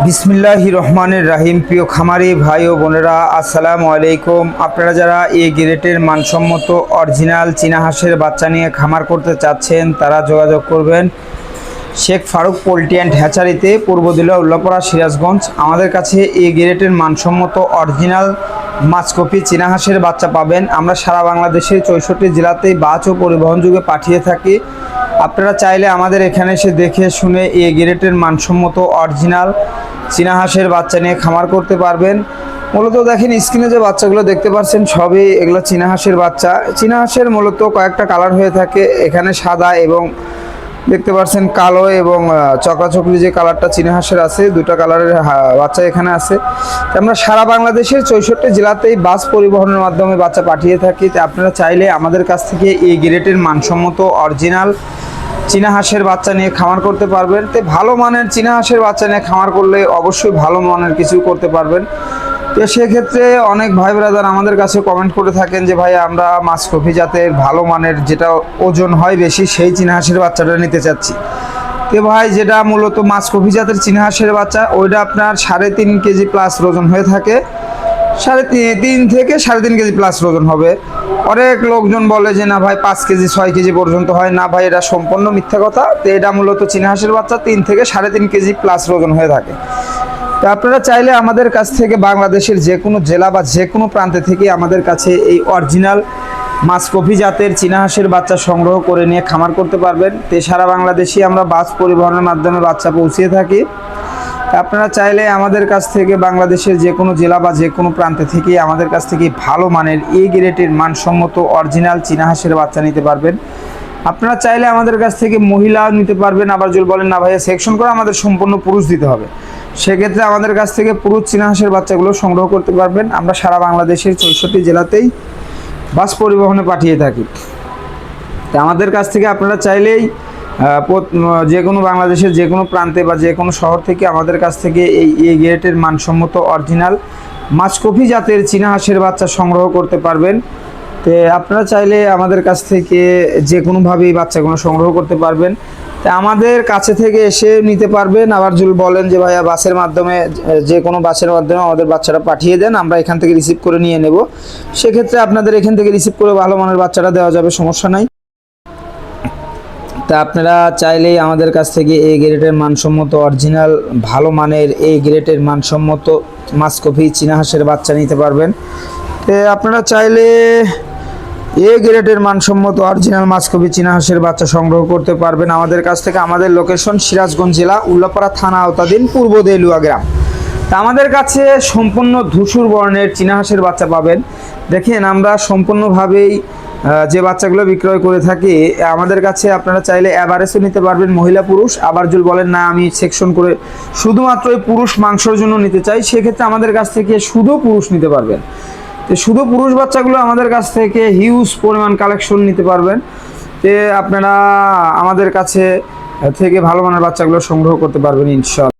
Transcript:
বিসমিল্লাহির রহমানির রাহিম। প্রিয় খামারি ভাই ও বোনেরা, আসসালামু আলাইকুম। আপনারা যারা এই গ্রেটের মানসম্মত অরিজিনাল চীনা হাঁসের বাচ্চা নিয়ে খামার করতে চাচ্ছেন তারা যোগাযোগ করবেন শেখ ফারুক পোল্ট্রি অ্যান্ড হ্যাচারিতে, পূর্ব দিলা উল্লাপাড়া, সিরাজগঞ্জ। আমাদের কাছে এই গ্রেটের মানসম্মত অরিজিনাল মাছকপি চীনা হাঁসের বাচ্চা পাবেন। আমরা সারা বাংলাদেশের 64 জেলাতেই বাস ও পরিবহন যুগে পাঠিয়ে থাকি। আপনারা চাইলে আমাদের এখানে এসে দেখে শুনে এই গ্রেটের মানসম্মত অরিজিনাল চীনা হাঁসের বাচ্চা নিয়ে খামার করতে পারবেন। মূলত দেখেন স্ক্রিনে যে বাচ্চাগুলো দেখতে পাচ্ছেন সবই এগুলো চীনা হাঁসের বাচ্চা। চীনা হাঁসের মূলত কয়েকটা কালার হয়ে থাকে, এখানে সাদা এবং দেখতে পাচ্ছেন কালো এবং চকরাচকরি যে কালারটা চীনা হাঁসের আছে, দুটো কালারের বাচ্চা এখানে আছে। আমরা সারা বাংলাদেশের 64 জেলাতেই বাস পরিবহনের মাধ্যমে বাচ্চা পাঠিয়ে থাকি। তো আপনারা চাইলে আমাদের কাছ থেকে এই গ্রেটের মানসম্মত অরিজিনাল চীনা হাঁসের বাচ্চা নিয়ে খামার করতে পারবেন। তো ভালো মানের চীনা হাঁসের বাচ্চা নিয়ে খামার করলে অবশ্যই ভালো মানের কিছু করতে পারবেন। তো সেক্ষেত্রে অনেক ভাই ব্রাদার আমাদের কাছে কমেন্ট করে থাকেন যে ভাই আমরা মাছকপি জাতের ভালো মানের যেটা ওজন হয় বেশি সেই চীনা হাঁসের বাচ্চাটা নিতে চাচ্ছি। তো ভাই যেটা মূলত মাছকপি জাতের চীনা হাঁসের বাচ্চা ওইটা আপনার 3.5 কেজি প্লাস ওজন হয়ে থাকে, 3.5 থেকে 3.5 কেজি প্লাস ওজন হবে। অনেক লোকজন বলে যে না ভাই 5 কেজি 6 কেজি পর্যন্ত হয়, না ভাই এটা সম্পূর্ণ মিথ্যা কথা। তো এটা মূলত চীনা হাঁসের বাচ্চা 3 থেকে 3.5 কেজি প্লাস ওজন হয়ে থাকে। তো আপনারা চাইলে আমাদের কাছ থেকে বাংলাদেশের যে কোনো জেলা বা যে কোনো প্রান্তে থেকে আমাদের কাছে এই অরিজিনাল মাছকপি জাতের চীনা হাঁসের বাচ্চা সংগ্রহ করে নিয়ে খামার করতে পারবেন। তো সারা বাংলাদেশে আমরা বাস পরিবহনের মাধ্যমে বাচ্চা পৌঁছিয়ে থাকি। আপনারা চাইলে আমাদের কাছ থেকে বাংলাদেশের যে কোনো জেলা বা যে কোনো প্রান্তে থেকে আমাদের কাছ থেকে ভালো মানের এই গ্রেটের মানসম্মত অরিজিনাল চীনা হাঁসের বাচ্চা নিতে পারবেন। আপনারা চাইলে আমাদের কাছ থেকে মহিলাও নিতে পারবেন। আবার যদি বলেন না ভাইয়া সেকশন করে আমাদের সম্পূর্ণ পুরুষ দিতে হবে, সেক্ষেত্রে আমাদের কাছ থেকে পুরুষ চীনা হাঁসের বাচ্চাগুলো সংগ্রহ করতে পারবেন। আমরা সারা বাংলাদেশের 64 জেলাতেই বাস পরিবহনে পাঠিয়ে থাকি। তো আমাদের কাছ থেকে আপনারা চাইলেই যে কোনো বাংলাদেশের যে কোনো প্রান্তে বা যে কোনো শহর থেকে আমাদের কাছ থেকে এই গ্রেটের মানসম্মত অরিজিনাল মাছকপি জাতের চীনা হাঁসের বাচ্চা সংগ্রহ করতে পারবেন। তো আপনারা চাইলে আমাদের কাছ থেকে যে কোনোভাবেই বাচ্চাগুলো সংগ্রহ করতে পারবেন। তো আমাদের কাছে থেকে এসে নিতে পারবেন। আবার যদি বলেন যে ভাইয়া বাসের মাধ্যমে, যে কোনো বাসের মাধ্যমে আমাদের বাচ্চাটা পাঠিয়ে দেন, আমরা এখান থেকে রিসিভ করে নিয়ে নেব, সেক্ষেত্রে আপনাদের এখান থেকে রিসিভ করে ভালো মানের বাচ্চাটা দেওয়া যাবে, সমস্যা নাই। তা আপনারা চাইলেই আমাদের কাছ থেকে এই গ্রেটের মানসম্মত অরিজিনাল ভালো মানের এই গ্রেটের মানসম্মত মাছকপি চীনা হাঁসের বাচ্চা নিতে পারবেন। তো আপনারা চাইলে এই গ্রেটের মানসম্মত অরিজিনাল মাছকপি চীনা হাঁসের বাচ্চা সংগ্রহ করতে পারবেন আমাদের কাছ থেকে। আমাদের লোকেশন সিরাজগঞ্জ জেলা, উল্লাপাড়া থানা আওতাধীন, পূর্ব দেলুয়া গ্রাম। তা আমাদের কাছে সম্পূর্ণ ধূসর বর্ণের চীনা হাঁসের বাচ্চা পাবেন। দেখেন আমরা সম্পূর্ণভাবেই যে বাচ্চাগুলো বিক্রয় করে থাকি আমাদের কাছে আপনারা চাইলে অ্যাভারেজও নিতে পারবেন, মহিলা পুরুষ। আবার যদি বলেন না আমি সেকশন করে শুধুমাত্র এই পুরুষ মাংসের জন্য নিতে চাই, সেক্ষেত্রে আমাদের কাছ থেকে শুধু পুরুষ নিতে পারবেন। তো শুধু পুরুষ বাচ্চাগুলো আমাদের কাছ থেকে হিউজ পরিমাণ কালেকশন নিতে পারবেন। তো আপনারা আমাদের কাছে থেকে ভালো মানের বাচ্চাগুলো সংগ্রহ করতে পারবেন ইনশাআল্লাহ।